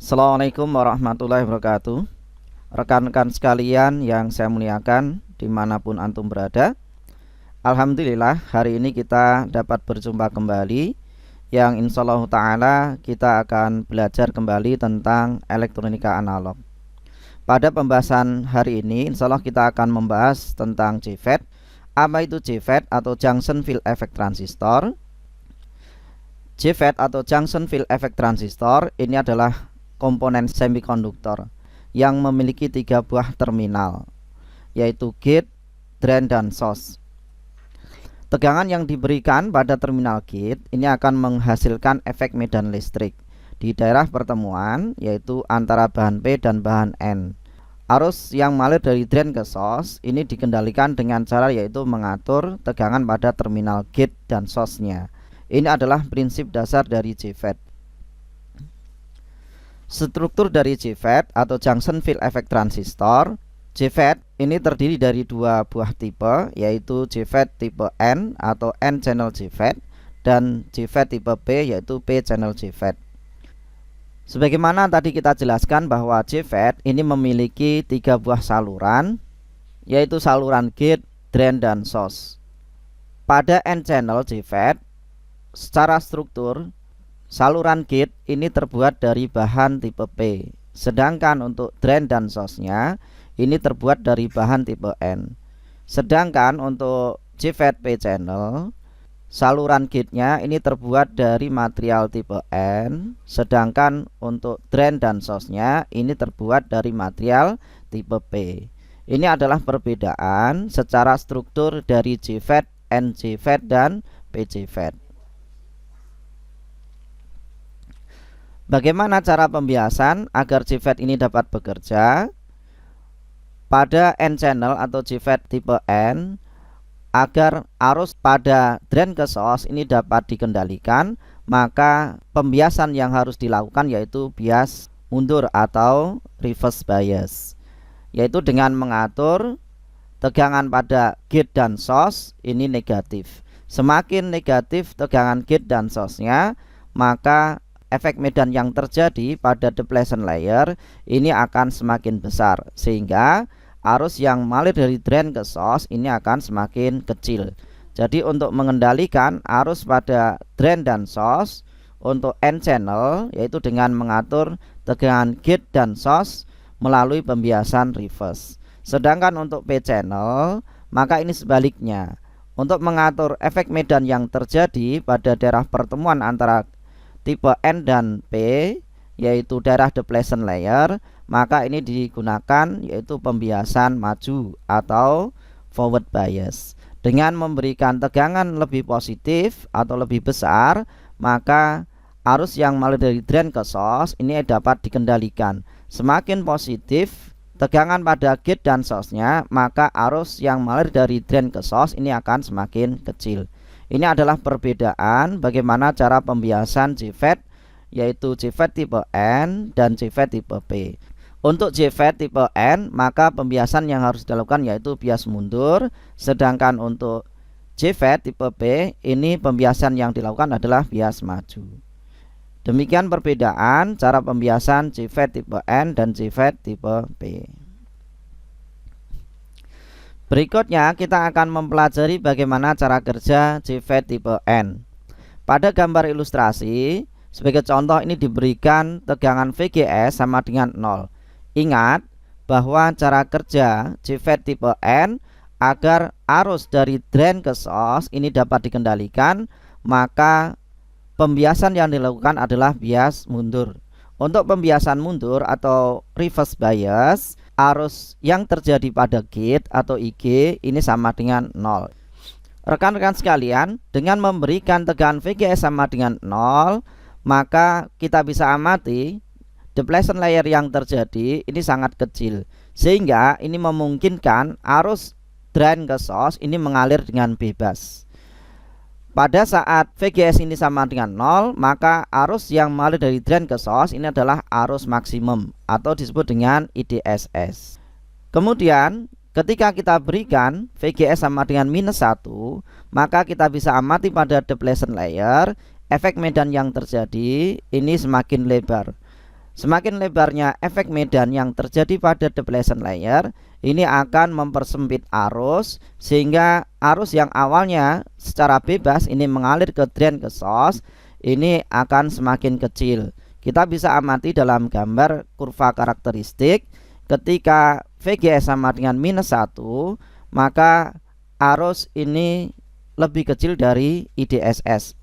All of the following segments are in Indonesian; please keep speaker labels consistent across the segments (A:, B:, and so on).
A: Assalamualaikum warahmatullahi wabarakatuh. Rekan-rekan sekalian yang saya muliakan dimanapun antum berada, alhamdulillah hari ini kita dapat berjumpa kembali, yang insyaallah ta'ala kita akan belajar kembali tentang elektronika analog. Pada pembahasan hari ini insyaallah kita akan membahas tentang JFET. Apa itu JFET atau Junction Field Effect Transistor? JFET atau Junction Field Effect Transistor ini adalah komponen semikonduktor yang memiliki 3 buah terminal, yaitu gate, drain, dan source. Tegangan yang diberikan pada terminal gate ini akan menghasilkan efek medan listrik di daerah pertemuan, yaitu antara bahan P dan bahan N. Arus yang mengalir dari drain ke source ini dikendalikan dengan cara yaitu mengatur tegangan pada terminal gate dan source-nya. Ini adalah prinsip dasar dari JFET. Struktur dari JFET atau Junction Field Effect Transistor. JFET ini terdiri dari 2 buah tipe, yaitu JFET tipe N atau N-channel JFET dan JFET tipe P, yaitu P-channel JFET. Sebagaimana tadi kita jelaskan bahwa JFET ini memiliki 3 buah saluran, yaitu saluran gate, drain, dan source. Pada N-channel JFET, secara struktur saluran gate ini terbuat dari bahan tipe P, sedangkan untuk drain dan source-nya ini terbuat dari bahan tipe N. Sedangkan untuk JFET P-channel, saluran gate-nya ini terbuat dari material tipe N, sedangkan untuk drain dan source-nya ini terbuat dari material tipe P. Ini adalah perbedaan secara struktur dari JFET, N-JFET, dan P-JFET. Bagaimana cara pembiasan agar JFET ini dapat bekerja? Pada N-channel atau JFET tipe N, agar arus pada drain ke source ini dapat dikendalikan, maka pembiasan yang harus dilakukan yaitu bias mundur atau reverse bias, yaitu dengan mengatur tegangan pada gate dan source ini negatif. Semakin negatif tegangan gate dan source-nya, maka efek medan yang terjadi pada depletion layer ini akan semakin besar, sehingga arus yang mengalir dari drain ke source ini akan semakin kecil. Jadi untuk mengendalikan arus pada drain dan source untuk N-channel, yaitu dengan mengatur tegangan gate dan source melalui pembiasan reverse. Sedangkan untuk P-channel, maka ini sebaliknya. Untuk mengatur efek medan yang terjadi pada daerah pertemuan antara tipe N dan P, yaitu daerah depletion layer, maka ini digunakan yaitu pembiasan maju atau forward bias. Dengan memberikan tegangan lebih positif atau lebih besar, maka arus yang mengalir dari drain ke source ini dapat dikendalikan. Semakin positif tegangan pada gate dan source-nya, maka arus yang mengalir dari drain ke source ini akan semakin kecil. Ini adalah perbedaan bagaimana cara pembiasan JFET, yaitu JFET tipe N dan JFET tipe P. Untuk JFET tipe N, maka pembiasan yang harus dilakukan yaitu bias mundur, sedangkan untuk JFET tipe P ini pembiasan yang dilakukan adalah bias maju. Demikian perbedaan cara pembiasan JFET tipe N dan JFET tipe P. Berikutnya kita akan mempelajari bagaimana cara kerja JFET tipe N. Pada gambar ilustrasi, sebagai contoh ini diberikan tegangan VGS sama dengan 0. Ingat bahwa cara kerja JFET tipe N agar arus dari drain ke source ini dapat dikendalikan, maka pembiasan yang dilakukan adalah bias mundur. Untuk pembiasan mundur atau reverse bias, arus yang terjadi pada gate atau IG ini sama dengan 0. Rekan-rekan sekalian, dengan memberikan tegangan VGS sama dengan 0, maka kita bisa amati depletion layer yang terjadi ini sangat kecil, sehingga ini memungkinkan arus drain ke source ini mengalir dengan bebas. Pada saat VGS ini sama dengan 0, maka arus yang mengalir dari drain ke source ini adalah arus maksimum atau disebut dengan IDSS. Kemudian ketika kita berikan VGS sama dengan -1, maka kita bisa amati pada depletion layer efek medan yang terjadi ini semakin lebar. Semakin lebarnya efek medan yang terjadi pada depletion layer, ini akan mempersempit arus sehingga arus yang awalnya secara bebas ini mengalir ke drain ke source, ini akan semakin kecil. Kita bisa amati dalam gambar kurva karakteristik, ketika VGS sama dengan -1, maka arus ini lebih kecil dari IDSS.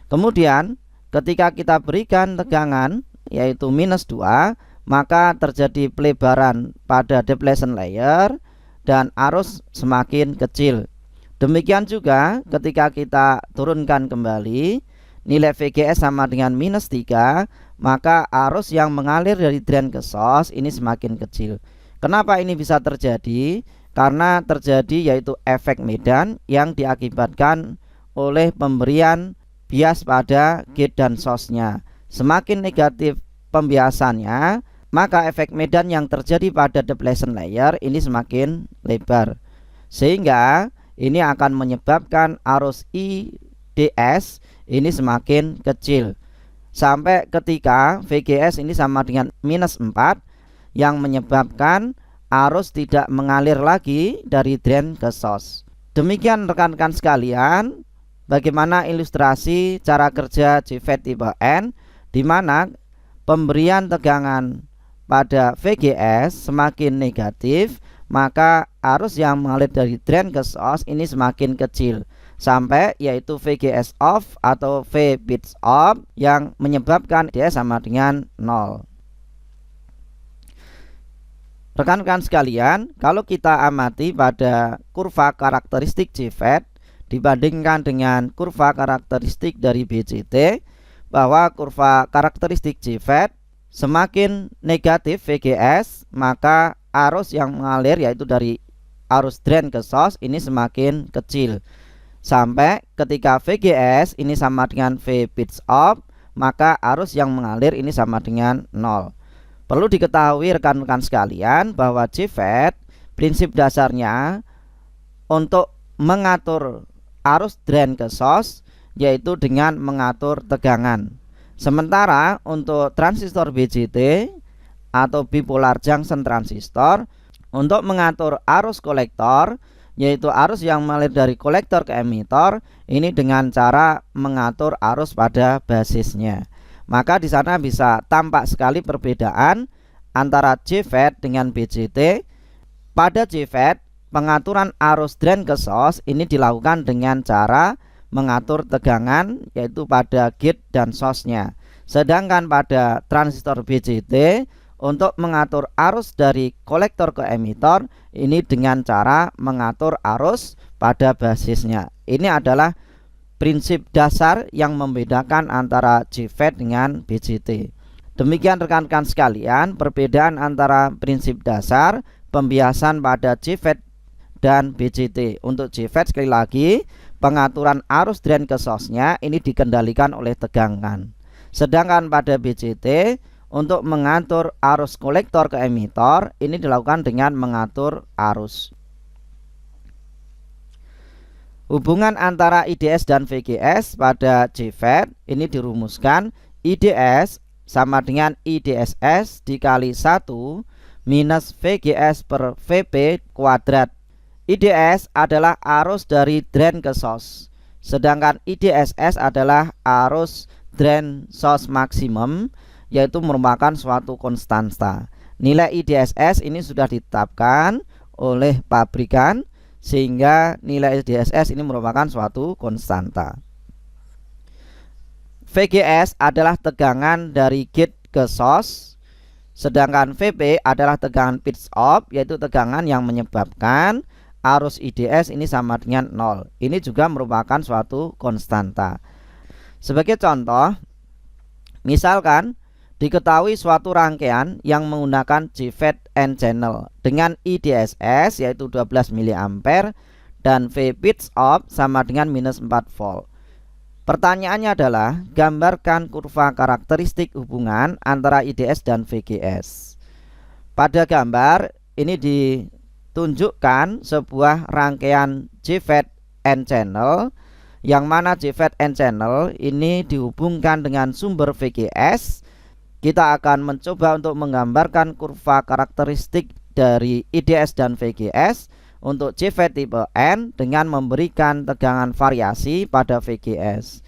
A: Kemudian ketika kita berikan tegangan yaitu -2, maka terjadi pelebaran pada depletion layer dan arus semakin kecil. Demikian juga ketika kita turunkan kembali nilai VGS sama dengan -3, maka arus yang mengalir dari drain ke source ini semakin kecil. Kenapa ini bisa terjadi? Karena terjadi yaitu efek medan yang diakibatkan oleh pemberian bias pada gate dan source-nya. Semakin negatif pembiasannya, maka efek medan yang terjadi pada depletion layer ini semakin lebar, sehingga ini akan menyebabkan arus IDS ini semakin kecil sampai ketika VGS ini sama dengan -4, yang menyebabkan arus tidak mengalir lagi dari drain ke source. Demikian rekan-rekan sekalian, bagaimana ilustrasi cara kerja JFET tipe N, di mana pemberian tegangan pada VGS semakin negatif, maka arus yang mengalir dari drain ke source ini semakin kecil sampai yaitu VGS off atau V pitch off yang menyebabkan IDS sama dengan 0. Rekan-rekan sekalian, kalau kita amati pada kurva karakteristik JFET dibandingkan dengan kurva karakteristik dari BJT, bahwa kurva karakteristik JFET semakin negatif VGS, maka arus yang mengalir yaitu dari arus drain ke source ini semakin kecil sampai ketika VGS ini sama dengan V pitch off, maka arus yang mengalir ini sama dengan 0. Perlu diketahui rekan-rekan sekalian bahwa JFET prinsip dasarnya untuk mengatur arus drain ke source yaitu dengan mengatur tegangan. Sementara untuk transistor BJT atau bipolar junction transistor, untuk mengatur arus kolektor yaitu arus yang mengalir dari kolektor ke emitor, ini dengan cara mengatur arus pada basisnya. Maka di sana bisa tampak sekali perbedaan antara JFET dengan BJT. Pada JFET, pengaturan arus drain ke source ini dilakukan dengan cara mengatur tegangan yaitu pada gate dan source-nya. Sedangkan pada transistor BJT, untuk mengatur arus dari kolektor ke emitor ini dengan cara mengatur arus pada basisnya. Ini adalah prinsip dasar yang membedakan antara JFET dengan BJT. Demikian rekan-rekan sekalian, perbedaan antara prinsip dasar pembiasan pada JFET dan BJT. Untuk JFET sekali lagi, pengaturan arus drain ke source-nya ini dikendalikan oleh tegangan. Sedangkan pada BJT, untuk mengatur arus kolektor ke emitor ini dilakukan dengan mengatur arus. Hubungan antara IDS dan VGS pada JFET ini dirumuskan IDS sama dengan IDSS dikali 1 minus VGS per VP kuadrat. IDS adalah arus dari drain ke source, sedangkan IDSS adalah arus drain source maksimum, yaitu merupakan suatu konstanta. Nilai IDSS ini sudah ditetapkan oleh pabrikan, sehingga nilai IDSS ini merupakan suatu konstanta. VGS adalah tegangan dari gate ke source, sedangkan VP adalah tegangan pitch off, yaitu tegangan yang menyebabkan arus IDS ini sama dengan 0. Ini juga merupakan suatu konstanta. Sebagai contoh, misalkan diketahui suatu rangkaian yang menggunakan JFET N channel dengan IDSS yaitu 12 mA dan V pitch off sama dengan -4 volt. Pertanyaannya adalah, gambarkan kurva karakteristik hubungan antara IDS dan VGS. Pada gambar ini ditunjukkan sebuah rangkaian JFET N channel, yang mana JFET N channel ini dihubungkan dengan sumber VGS kita akan mencoba untuk menggambarkan kurva karakteristik dari IDS dan VGS untuk JFET tipe N dengan memberikan tegangan variasi pada VGS.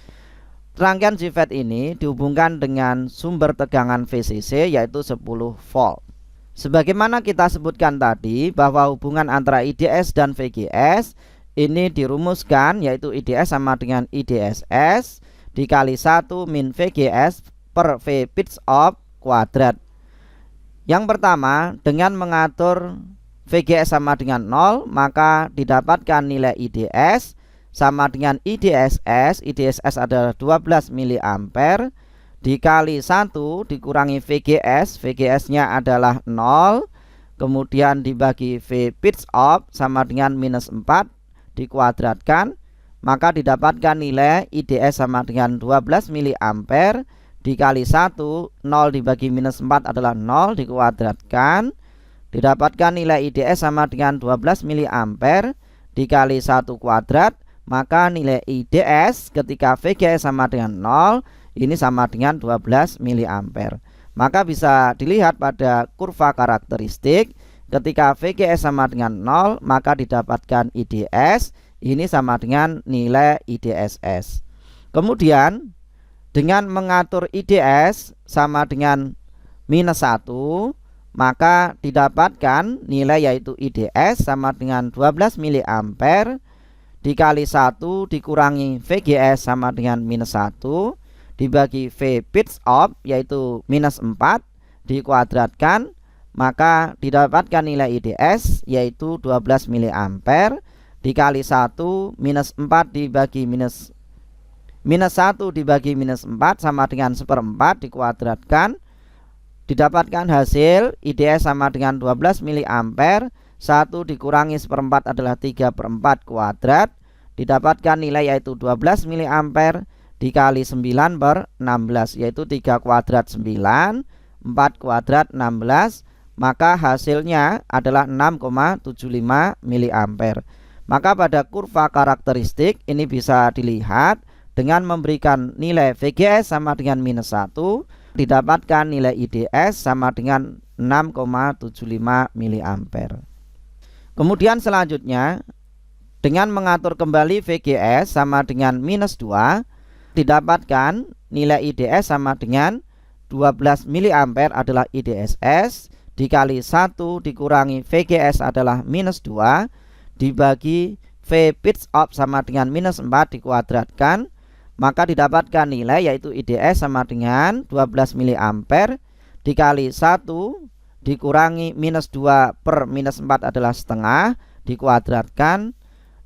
A: Rangkaian JFET ini dihubungkan dengan sumber tegangan VCC yaitu 10 volt. Sebagaimana kita sebutkan tadi bahwa hubungan antara IDS dan VGS ini dirumuskan yaitu IDS sama dengan IDSS dikali 1 min VGS per V pitch off kuadrat. Yang pertama, dengan mengatur VGS sama dengan 0, maka didapatkan nilai IDS sama dengan IDSS. IDSS adalah 12 mA dikali 1 dikurangi VGS. VGS nya adalah 0, kemudian dibagi V pitch off sama dengan minus 4 dikuadratkan, maka didapatkan nilai IDS sama dengan 12 mA dikali 1, 0 dibagi minus 4 adalah 0 dikuadratkan, didapatkan nilai IDS sama dengan 12 mA dikali 1 kuadrat, maka nilai IDS ketika VGS sama dengan 0 ini sama dengan 12 mA. Maka bisa dilihat pada kurva karakteristik ketika VGS sama dengan 0 maka didapatkan IDS ini sama dengan nilai IDSS. Kemudian dengan mengatur IDS sama dengan minus 1, maka didapatkan nilai yaitu IDS sama dengan 12 mA dikali 1 dikurangi VGS sama dengan minus 1 dibagi V pitch off yaitu minus 4 dikuadratkan, maka didapatkan nilai IDS yaitu 12 mA dikali 1 minus 4 dibagi minus 1 dibagi minus 4 sama dengan 1/4 dikuadratkan, didapatkan hasil IDS sama dengan 12 mA. 1 dikurangi 1/4 adalah 3/4 kuadrat, didapatkan nilai yaitu 12 mA dikali 9/16 yaitu 3 kuadrat 9, 4 kuadrat 16, maka hasilnya adalah 6,75 mA. Maka pada kurva karakteristik ini bisa dilihat dengan memberikan nilai VGS sama dengan minus 1, didapatkan nilai IDS sama dengan 6,75 mA. Kemudian selanjutnya, dengan mengatur kembali VGS sama dengan minus 2, didapatkan nilai IDS sama dengan 12 mA adalah IDSS, dikali 1 dikurangi VGS adalah minus 2, dibagi V pitch off sama dengan minus 4 dikuadratkan, maka didapatkan nilai yaitu IDS sama dengan 12 mA dikali 1 dikurangi minus 2 per minus 4 adalah setengah dikuadratkan,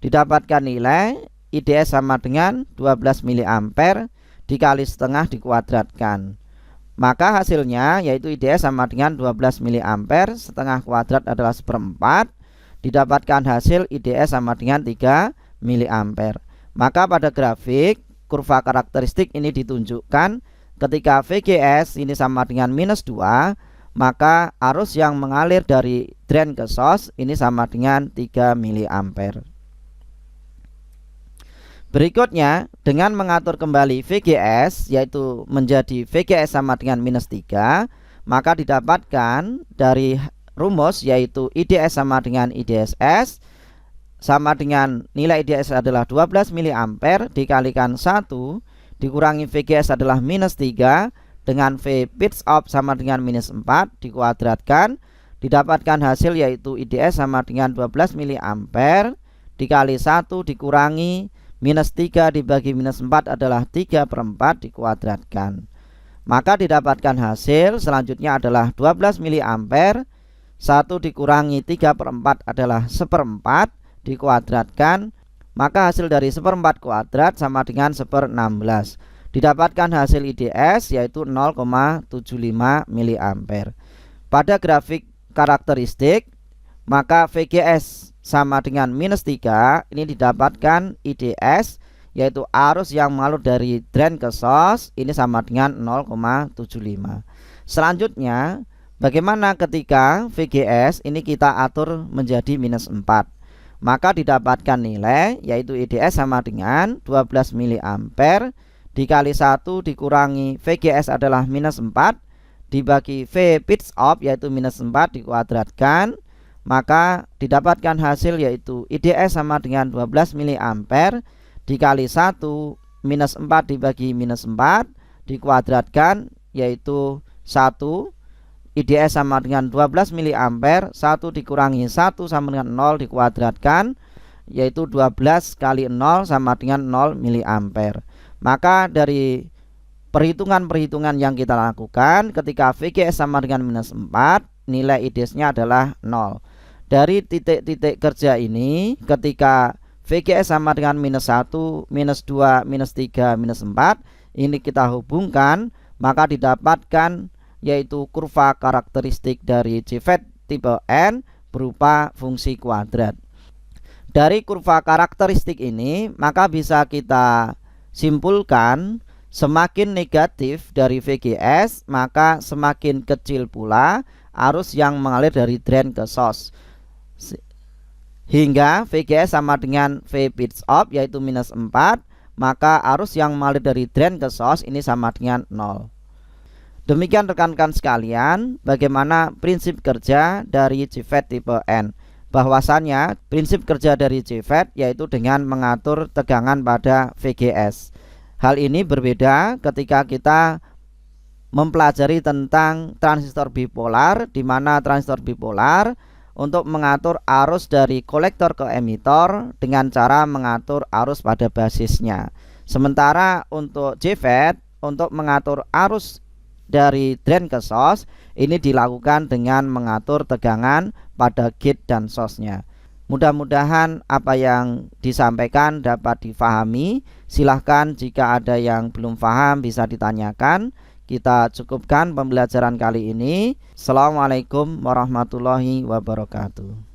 A: didapatkan nilai IDS sama dengan 12 mA dikali setengah dikuadratkan, maka hasilnya yaitu IDS sama dengan 12 mA setengah kuadrat adalah 1/4, didapatkan hasil IDS sama dengan 3 mA. Maka pada grafik kurva karakteristik ini ditunjukkan ketika VGS ini sama dengan minus 2, maka arus yang mengalir dari drain ke source ini sama dengan 3 mA. Berikutnya, dengan mengatur kembali VGS yaitu menjadi VGS sama dengan minus 3, maka didapatkan dari rumus yaitu IDS sama dengan IDSS sama dengan nilai IDS adalah 12 mA dikalikan 1 dikurangi VGS adalah minus 3 dengan V pitch off sama dengan minus 4 dikuadratkan, didapatkan hasil yaitu IDS sama dengan 12 mA dikali 1 dikurangi minus 3 dibagi minus 4 adalah 3/4 dikuadratkan, maka didapatkan hasil selanjutnya adalah 12 mA, 1 dikurangi 3/4 adalah 1/4 dikuadratkan, maka hasil dari 1/4 kuadrat sama dengan 1/16. Didapatkan hasil IDS yaitu 0,75 mA. Pada grafik karakteristik, maka VGS sama dengan minus 3 ini didapatkan IDS yaitu arus yang mengalir dari drain ke source ini sama dengan 0,75. Selanjutnya, bagaimana ketika VGS ini kita atur menjadi minus 4? Maka didapatkan nilai yaitu IDS sama dengan 12 mA dikali 1 dikurangi VGS adalah minus 4 dibagi V pitch off yaitu minus 4 dikuadratkan, maka didapatkan hasil yaitu IDS sama dengan 12 mA dikali 1 minus 4 dibagi minus 4 dikuadratkan yaitu 1. IDS sama dengan 12 mA, 1 dikurangi 1 sama dengan 0 dikuadratkan yaitu 12 kali 0 sama dengan 0 mA. Maka dari perhitungan-perhitungan yang kita lakukan, ketika VGS sama dengan minus 4, nilai IDS-nya adalah 0. Dari titik-titik kerja ini, ketika VGS sama dengan minus 1, minus 2, minus 3, minus 4, ini kita hubungkan, maka didapatkan yaitu kurva karakteristik dari JFET tipe N berupa fungsi kuadrat. Dari kurva karakteristik ini, maka bisa kita simpulkan semakin negatif dari VGS, maka semakin kecil pula arus yang mengalir dari drain ke source, hingga VGS sama dengan V pitch off yaitu minus 4, maka arus yang mengalir dari drain ke source ini sama dengan 0. Demikian rekan-rekan sekalian, bagaimana prinsip kerja dari JFET tipe N. Bahwasannya prinsip kerja dari JFET yaitu dengan mengatur tegangan pada VGS. Hal ini berbeda ketika kita mempelajari tentang transistor bipolar, di mana transistor bipolar untuk mengatur arus dari kolektor ke emitor dengan cara mengatur arus pada basisnya. Sementara untuk JFET, untuk mengatur arus dari drain ke source, ini dilakukan dengan mengatur tegangan pada gate dan source-nya. Mudah-mudahan apa yang disampaikan dapat difahami. Silahkan jika ada yang belum paham bisa ditanyakan. Kita cukupkan pembelajaran kali ini. Assalamualaikum warahmatullahi wabarakatuh.